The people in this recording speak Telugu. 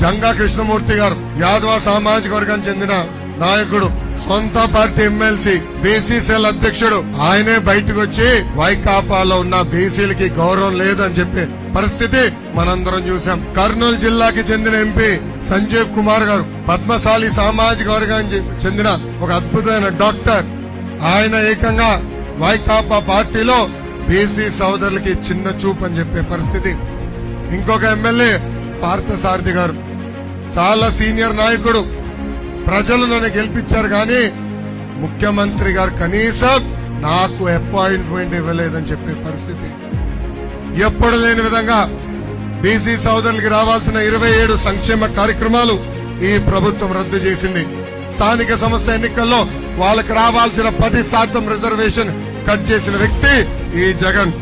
జంగా కృష్ణమూర్తి గారు యాదవ సామాజిక వర్గానికి చెందిన నాయకుడు, సొంత పార్టీ ఎమ్మెల్సీ, బీసీసీఎల్ అధ్యక్షుడు. ఆయనే బయటకు వచ్చి వైకాపాలో ఉన్న బీసీలకి గౌరవం లేదని చెప్పే పరిస్థితి మనందరం చూసాం. కర్నూలు జిల్లాకి చెందిన ఎంపీ సంజీవ్ కుమార్ గారు పద్మశాలి సామాజిక వర్గానికి చెందిన ఒక అద్భుతమైన డాక్టర్. ఆయన ఏకంగా వైకాపా పార్టీలో బీసీ సోదరులకి చిన్న చూపు అని చెప్పే పరిస్థితి. ఇంకొక ఎమ్మెల్యే పార్థసారథి గారు చాలా సీనియర్ నాయకుడు. ప్రజలు నన్ను గెలిపించారు కానీ ముఖ్యమంత్రి గారు కనీసం నాకు అపాయింట్మెంట్ ఇవ్వలేదని చెప్పే పరిస్థితి. ఎప్పుడు లేని విధంగా బీసీ సోదరులకి రావాల్సిన 27 సంక్షేమ కార్యక్రమాలు ఈ ప్రభుత్వం రద్దు చేసింది. స్థానిక సంస్థ ఎన్నికల్లో వాళ్ళకి రావాల్సిన 10% రిజర్వేషన్ కట్ చేసిన వ్యక్తి ఈ జగన్.